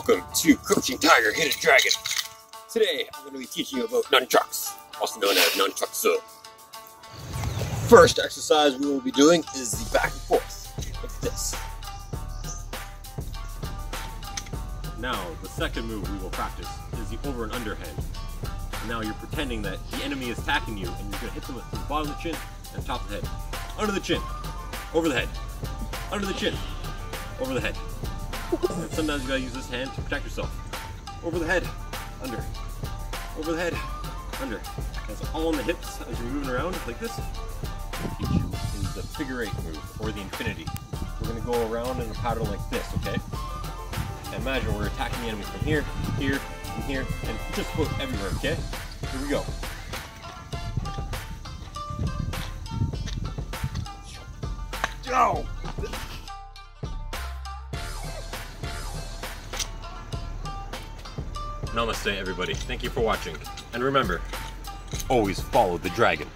Welcome to Crouching Tiger, Hidden Dragon. Today, I'm going to be teaching you about nunchucks, also known as nunchucks. First exercise we will be doing is the back and forth, like this. Now, the second move we will practice is the over and under head. Now you're pretending that the enemy is attacking you, and you're going to hit them with the bottom of the chin and top of the head. Under the chin, over the head, under the chin, over the head. And sometimes you gotta use this hand to protect yourself. Over the head, under. Over the head, under. That's all on the hips as you're moving around like this. Teach you is the figure 8 move, or the infinity. We're gonna go around in a pattern like this, okay? And imagine we're attacking the enemy from here, here, and here, and just about everywhere, okay? Here we go. Go! Namaste everybody, thank you for watching, and remember, always follow the dragon.